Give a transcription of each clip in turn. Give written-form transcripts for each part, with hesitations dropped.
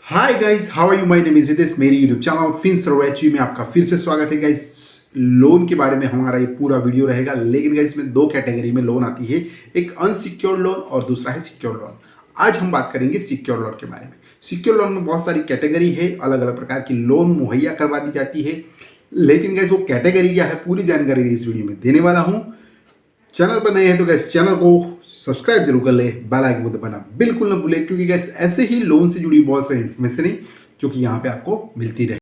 Hi guys, how are you? My name is Hitesh. मेरी YouTube channel FinServEHU में आपका फिर से स्वागत है गाइस। लोन के बारे में हमारा ये पूरा वीडियो रहेगा, लेकिन गाइस इसमें दो कैटेगरी में लोन आती है, एक अनसिक्योर्ड लोन और दूसरा है सिक्योर्ड लोन। आज हम बात करेंगे सिक्योर लोन के बारे में। सिक्योर लोन में बहुत सारी कैटेगरी है, अलग अलग प्रकार की लोन मुहैया करवा दी जाती है, लेकिन गाइस वो कैटेगरी क्या है पूरी जानकारी इस वीडियो में देने वाला हूँ। चैनल पर नए हैं तो गैस चैनल को सब्सक्राइब जरूर कर ले, बेल आइकन को दबाना बिल्कुल ना भूले, क्योंकि गैस ऐसे ही लोन से जुड़ी बहुत सारी इन्फॉर्मेशन है जो कि यहाँ पे आपको मिलती रहे।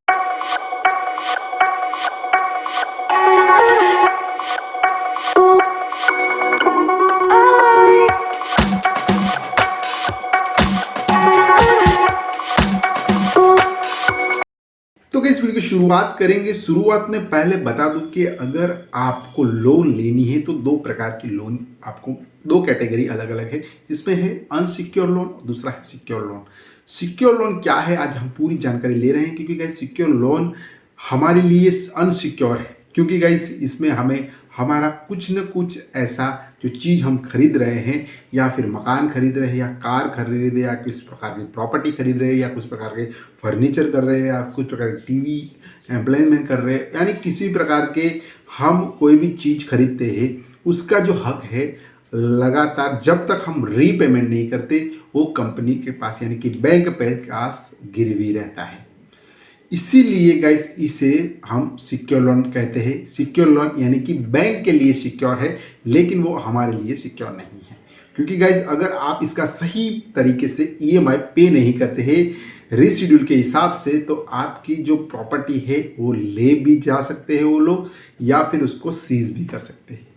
तो इस वीडियो की शुरुआत करेंगे। शुरुआत में पहले बता दूं कि अगर आपको लोन लेनी है तो दो प्रकार की लोन, आपको दो कैटेगरी अलग अलग है, जिसमें है अनसिक्योर लोन, दूसरा है सिक्योर लोन। सिक्योर लोन क्या है आज हम पूरी जानकारी ले रहे हैं, क्योंकि गाइस सिक्योर लोन हमारे लिए अनसिक्योर है, क्योंकि गाइस इसमें हमें हमारा कुछ न कुछ ऐसा जो चीज़ हम खरीद रहे हैं, या फिर मकान खरीद रहे हैं, या कार खरीद रहे हैं, या किस प्रकार की प्रॉपर्टी खरीद रहे हैं, या कुछ प्रकार के फर्नीचर कर रहे हैं, या कुछ प्रकार के टीवी एम्प्लॉयमेंट कर रहे हैं, यानी किसी प्रकार के हम कोई भी चीज़ खरीदते हैं, उसका जो हक है लगातार जब तक हम रीपेमेंट नहीं करते वो कंपनी के पास यानी कि बैंक पे पास गिरवी रहता है। इसीलिए गाइस इसे हम सिक्योर लोन कहते हैं। सिक्योर लोन यानी कि बैंक के लिए सिक्योर है, लेकिन वो हमारे लिए सिक्योर नहीं है, क्योंकि गाइस अगर आप इसका सही तरीके से EMI पे नहीं करते हैं रेसिड्यूल के हिसाब से, तो आपकी जो प्रॉपर्टी है वो ले भी जा सकते हैं वो लोग, या फिर उसको सीज भी कर सकते हैं।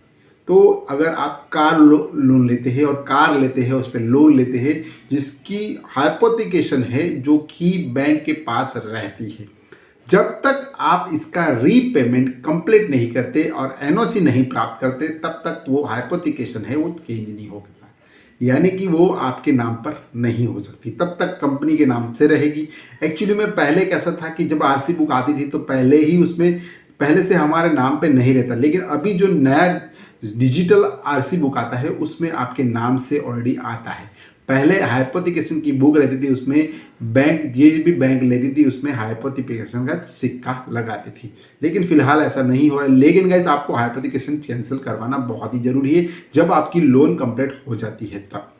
तो अगर आप कार लोन लेते हैं और कार लेते हैं, उस पर लोन लेते हैं जिसकी हाइपोथिकेशन है जो कि बैंक के पास रहती है, जब तक आप इसका रीपेमेंट कंप्लीट नहीं करते और NOC नहीं प्राप्त करते, तब तक वो हाइपोथिकेशन है वो चेंज नहीं होगा, यानी कि वो आपके नाम पर नहीं हो सकती, तब तक कंपनी के नाम से रहेगी। एक्चुअली में पहले कैसा था कि जब RC बुक आती थी तो पहले ही उसमें पहले से हमारे नाम पे नहीं रहता, लेकिन अभी जो नया डिजिटल RC बुक आता है उसमें आपके नाम से ऑलरेडी आता है। पहले हाइपोथिकेशन की बुक रहती थी, उसमें बैंक ये भी बैंक लेती थी, उसमें हाइपोथिकेशन का सिक्का लगाती थी, लेकिन फिलहाल ऐसा नहीं हो रहा है। लेकिन गाइस आपको हाइपोथिकेशन कैंसिल करवाना बहुत ही जरूरी है जब आपकी लोन कंप्लीट हो जाती है तब।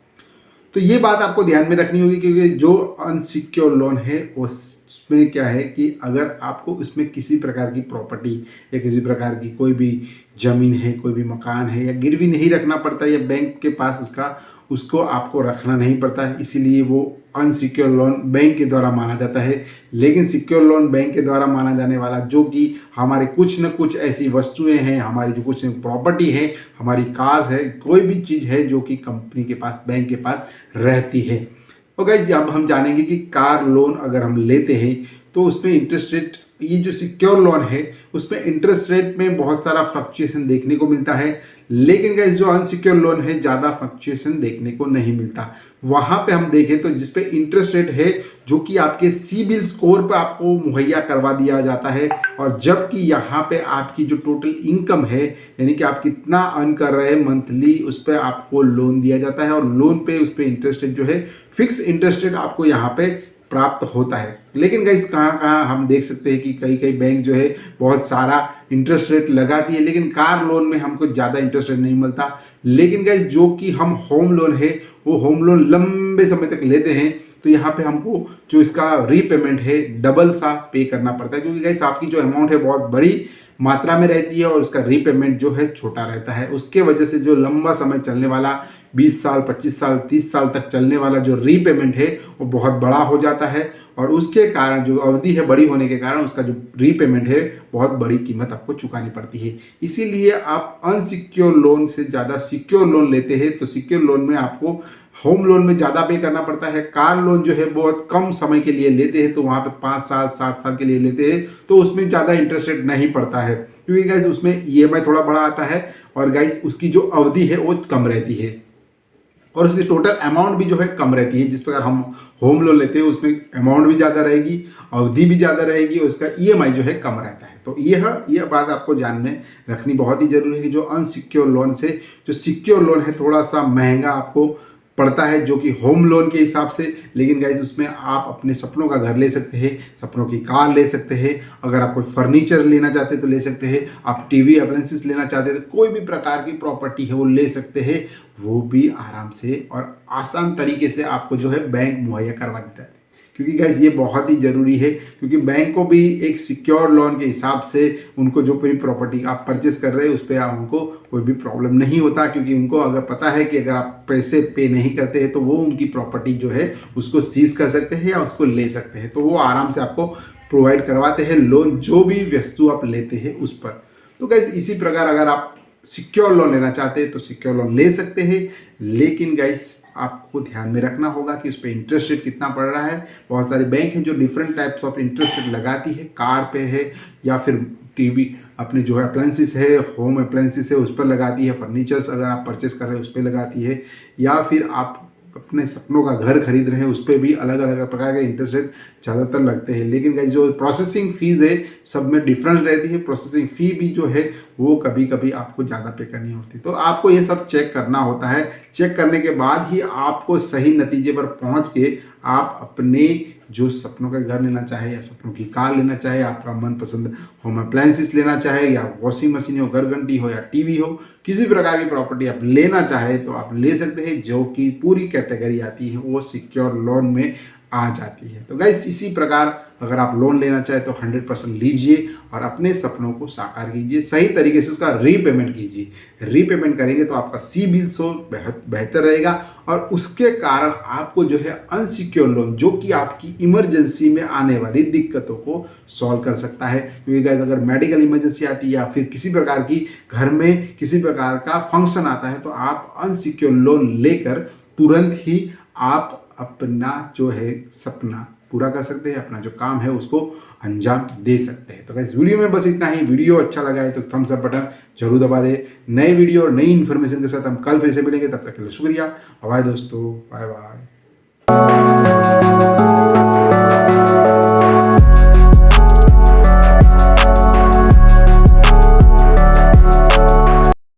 तो ये बात आपको ध्यान में रखनी होगी, क्योंकि जो अनसिक्योर लोन है उसमें क्या है कि अगर आपको इसमें किसी प्रकार की प्रॉपर्टी या किसी प्रकार की कोई भी ज़मीन है, कोई भी मकान है, या गिरवी नहीं रखना पड़ता, या बैंक के पास उसको आपको रखना नहीं पड़ता है, इसीलिए वो अनसिक्योर लोन बैंक के द्वारा माना जाता है। लेकिन सिक्योर लोन बैंक के द्वारा माना जाने वाला जो कि हमारे कुछ न कुछ ऐसी वस्तुएं हैं, हमारी जो कुछ प्रॉपर्टी है, हमारी कार है, कोई भी चीज़ है जो कि कंपनी के पास, बैंक के पास रहती है। और गाइस अब हम जानेंगे कि कार लोन अगर हम लेते हैं तो उसमें इंटरेस्ट रेट, ये जो सिक्योर लोन है उसमें इंटरेस्ट रेट में बहुत सारा फ्लक्चुएशन देखने को मिलता है, लेकिन गाइस जो अनसिक्योर लोन है ज़्यादा फ्लक्चुएशन देखने को नहीं मिलता। वहाँ पे हम देखें तो जिस पे इंटरेस्ट रेट है जो कि आपके सिबिल स्कोर पे आपको मुहैया करवा दिया जाता है, और जबकि यहाँ पे आपकी जो टोटल इनकम है यानी कि आप कितना अर्न कर रहे हैं मंथली, उस पर आपको लोन दिया जाता है, और लोन पे उस पर इंटरेस्ट रेट जो है फिक्स इंटरेस्ट रेट आपको यहाँ पे प्राप्त होता है। लेकिन गाइस कहाँ कहाँ हम देख सकते हैं कि कई कई बैंक जो है बहुत सारा इंटरेस्ट रेट लगाती है, लेकिन कार लोन में हमको ज़्यादा इंटरेस्ट रेट नहीं मिलता। लेकिन गाइस जो कि हम होम लोन है वो होम लोन लंबे समय तक लेते हैं, तो यहाँ पे हमको जो इसका रीपेमेंट है डबल सा पे करना पड़ता है, क्योंकि गाइस आपकी जो अमाउंट है बहुत बड़ी मात्रा में रहती है और उसका रीपेमेंट जो है छोटा रहता है। उसके वजह से जो लंबा समय चलने वाला 20 साल, 25 साल, 30 साल तक चलने वाला जो रीपेमेंट है वो बहुत बड़ा हो जाता है, और उसके कारण जो अवधि है बड़ी होने के कारण उसका जो रीपेमेंट है बहुत बड़ी कीमत आपको चुकानी पड़ती है। इसीलिए आप अनसिक्योर लोन से ज़्यादा सिक्योर लोन लेते हैं तो सिक्योर लोन में आपको होम लोन में ज़्यादा पे करना पड़ता है। कार लोन जो है बहुत कम समय के लिए लेते हैं, तो वहाँ पे 5 साल 7 साल के लिए लेते हैं, तो उसमें ज़्यादा इंटरेस्ट रेट नहीं पड़ता है, क्योंकि गाइस उसमें EMI थोड़ा बड़ा आता है, और गाइस उसकी जो अवधि है वो कम रहती है, और उसकी टोटल अमाउंट भी जो है कम रहती है। जिस प्रकार हम होम लोन लेते हैं उसमें अमाउंट भी ज़्यादा रहेगी, अवधि भी ज़्यादा रहेगी, और उसका EMI जो है कम रहता है। तो यह बात आपको ध्यान में रखनी बहुत ही जरूरी है कि जो अनसिक्योर लोन से जो सिक्योर लोन है थोड़ा सा महंगा आपको पड़ता है जो कि होम लोन के हिसाब से। लेकिन गाइस उसमें आप अपने सपनों का घर ले सकते हैं, सपनों की कार ले सकते हैं, अगर आप कोई फर्नीचर लेना चाहते हैं तो ले सकते हैं, आप टीवी अप्लायंसेस लेना चाहते हैं तो कोई भी प्रकार की प्रॉपर्टी है वो ले सकते हैं, वो भी आराम से और आसान तरीके से आपको जो है बैंक मुहैया करवा देता है। क्योंकि गाइस ये बहुत ही ज़रूरी है, क्योंकि बैंक को भी एक सिक्योर लोन के हिसाब से उनको जो कोई प्रॉपर्टी आप परचेस कर रहे हैं उस पर उनको कोई भी प्रॉब्लम नहीं होता, क्योंकि उनको अगर पता है कि अगर आप पैसे पे नहीं करते हैं तो वो उनकी प्रॉपर्टी जो है उसको सीज कर सकते हैं या उसको ले सकते हैं, तो वो आराम से आपको प्रोवाइड करवाते हैं लोन जो भी वस्तु आप लेते हैं उस पर। तो गाइस इसी प्रकार अगर आप सिक्योर लोन लेना चाहते हैं तो सिक्योर लोन ले सकते हैं, लेकिन गाइस आपको ध्यान में रखना होगा कि उस पर इंटरेस्ट रेट कितना पड़ रहा है। बहुत सारे बैंक हैं जो different types of interest rate लगाती है, कार पे है या फिर टीवी अपने जो है अप्लायंसेस है, होम अप्लायंसेस है उस पर लगाती है, फर्नीचर्स अगर आप परचेस कर रहे हैं उस पर लगाती है, या फिर आप अपने सपनों का घर खरीद रहे हैं उस पर भी अलग अलग प्रकार के इंटरेस्ट रेट ज़्यादातर लगते हैं। लेकिन गाइस जो प्रोसेसिंग फीस है सब में डिफरेंट रहती है, प्रोसेसिंग फ़ी भी जो है वो कभी कभी आपको ज़्यादा पे करनी होती है। तो आपको ये सब चेक करना होता है, चेक करने के बाद ही आपको सही नतीजे पर पहुंच के आप अपने जो सपनों का घर लेना चाहे या सपनों की कार लेना चाहे, आपका मनपसंद होम अप्लायंसेस लेना चाहे या वॉशिंग मशीन हो, घरघंटी हो या टीवी हो, किसी प्रकार की प्रॉपर्टी आप लेना चाहे तो आप ले सकते हैं, जो कि पूरी कैटेगरी आती है वो सिक्योर लोन में आ जाती है। तो गाइस इसी प्रकार अगर आप लोन लेना चाहे तो 100% लीजिए और अपने सपनों को साकार कीजिए, सही तरीके से उसका रीपेमेंट कीजिए। रीपेमेंट करेंगे तो आपका सिबिल स्कोर बेहतर रहेगा और उसके कारण आपको जो है अनसिक्योर लोन जो कि आपकी इमरजेंसी में आने वाली दिक्कतों को सॉल्व कर सकता है। क्योंकि गाइस अगर मेडिकल इमरजेंसी आती है या फिर किसी प्रकार की घर में किसी प्रकार का फंक्शन आता है तो आप अनसिक्योर लोन लेकर तुरंत ही आप अपना जो है सपना पूरा कर सकते हैं, अपना जो काम है उसको अंजाम दे सकते हैं। तो गाइस वीडियो में बस इतना ही। वीडियो अच्छा लगा है तो थम्स अप बटन जरूर दबा दे। नए वीडियो और नई इन्फॉर्मेशन के साथ हम कल फिर से मिलेंगे, तब तक के लिए शुक्रिया। बाय दोस्तों, बाय बाय।